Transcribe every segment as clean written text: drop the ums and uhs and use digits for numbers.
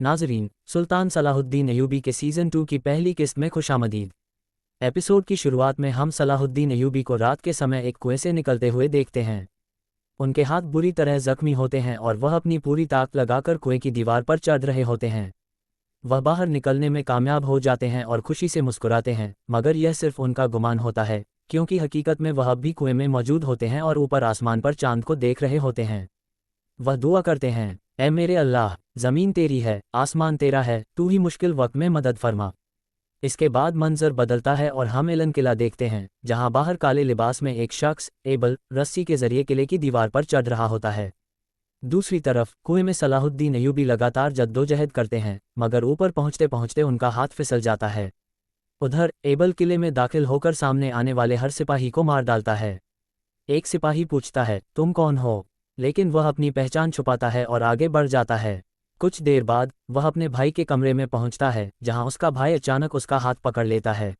नाजरीन, सुल्तान सलाहुद्दीन अयूबी के सीज़न 2 की पहली किस्त में खुशामदीद। एपिसोड की शुरुआत में हम सलाहुद्दीन अयूबी को रात के समय एक कुएं से निकलते हुए देखते हैं। उनके हाथ बुरी तरह जख्मी होते हैं और वह अपनी पूरी ताकत लगाकर कुएं की दीवार पर चढ़ रहे होते हैं। वह बाहर निकलने में कामयाब हो जाते हैं और खुशी से मुस्कुराते हैं, मगर यह सिर्फ उनका गुमान होता है, क्योंकि हकीकत में वह अब भी कुएं में मौजूद होते हैं और ऊपर आसमान पर चांद को देख रहे होते हैं। वह दुआ करते हैं, ऐ मेरे अल्लाह, ज़मीन तेरी है, आसमान तेरा है, तू ही मुश्किल वक्त में मदद फरमा। इसके बाद मंजर बदलता है और हम एलन किला देखते हैं, जहां बाहर काले लिबास में एक शख्स एबल रस्सी के जरिए किले की दीवार पर चढ़ रहा होता है। दूसरी तरफ कुएं में सलाहुद्दीन अयूबी लगातार जद्दोजहद करते हैं, मगर ऊपर पहुंचते पहुंचते उनका हाथ फिसल जाता है। उधर एबल किले में दाखिल होकर सामने आने वाले हर सिपाही को मार डालता है। एक सिपाही पूछता है, तुम कौन हो? लेकिन वह अपनी पहचान छुपाता है और आगे बढ़ जाता है। कुछ देर बाद वह अपने भाई के कमरे में पहुंचता है, जहां उसका भाई अचानक उसका हाथ पकड़ लेता है।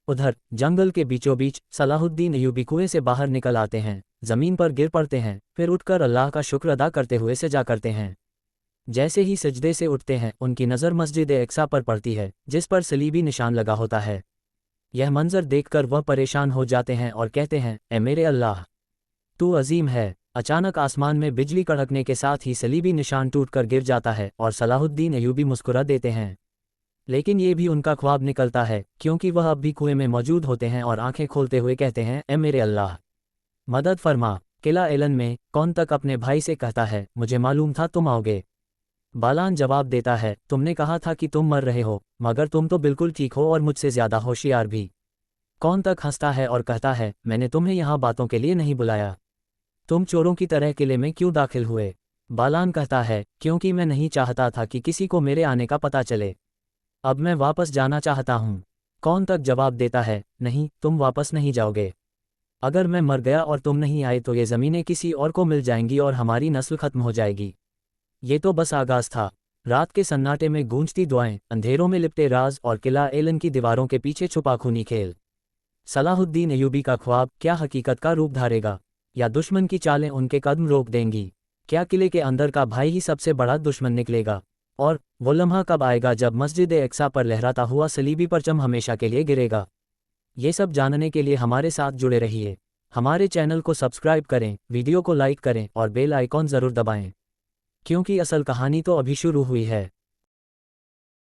उधर जंगल के बीचों बीच सलाहुद्दीन अयूबी कुएं से बाहर निकल आते हैं, जमीन पर गिर पड़ते हैं, फिर उठकर अल्लाह का शुक्र अदा करते हुए सजा करते हैं। जैसे ही सजदे से उठते हैं, उनकी नज़र मस्जिद एक्सा पर पड़ती है, जिस पर सलीबी निशान लगा होता है। यह मंजर देखकर वह परेशान हो जाते हैं और कहते हैं, ऐ मेरे अल्लाह, तू अजीम है। अचानक आसमान में बिजली कड़कने के साथ ही सलीबी निशान टूटकर गिर जाता है और सलाहुद्दीन अयूबी मुस्कुरा देते हैं। लेकिन ये भी उनका ख्वाब निकलता है, क्योंकि वह अब भी कुएं में मौजूद होते हैं और आंखें खोलते हुए कहते हैं, ऐ मेरे अल्लाह, मदद फरमा। किला एलन में कौन तक अपने भाई से कहता है, मुझे मालूम था तुम आओगे। बालान जवाब देता है, तुमने कहा था कि तुम मर रहे हो, मगर तुम तो बिल्कुल ठीक हो और मुझसे ज़्यादा होशियार भी। कौन तक हंसता है और कहता है, मैंने तुम्हें यहाँ बातों के लिए नहीं बुलाया। तुम चोरों की तरह किले में क्यों दाखिल हुए? बालान कहता है, क्योंकि मैं नहीं चाहता था कि किसी को मेरे आने का पता चले। अब मैं वापस जाना चाहता हूँ। कौन तक जवाब देता है, नहीं, तुम वापस नहीं जाओगे। अगर मैं मर गया और तुम नहीं आए तो ये ज़मीनें किसी और को मिल जाएंगी और हमारी नस्ल खत्म हो जाएगी। ये तो बस आगाज़ था। रात के सन्नाटे में गूंजती दुआएं, अंधेरों में लिपटे राज और किला एलन की दीवारों के पीछे छुपा खूनी खेल। सलाहुद्दीन अयूबी का ख्वाब क्या हकीकत का रूप धारेगा, या दुश्मन की चालें उनके कदम रोक देंगी? क्या किले के अंदर का भाई ही सबसे बड़ा दुश्मन निकलेगा? और वो लम्हा कब आएगा जब मस्जिद एक्सा पर लहराता हुआ सलीबी परचम हमेशा के लिए गिरेगा? ये सब जानने के लिए हमारे साथ जुड़े रहिए। हमारे चैनल को सब्सक्राइब करें, वीडियो को लाइक करें और बेल आइकॉन ज़रूर दबाएं, क्योंकि असल कहानी तो अभी शुरू हुई है।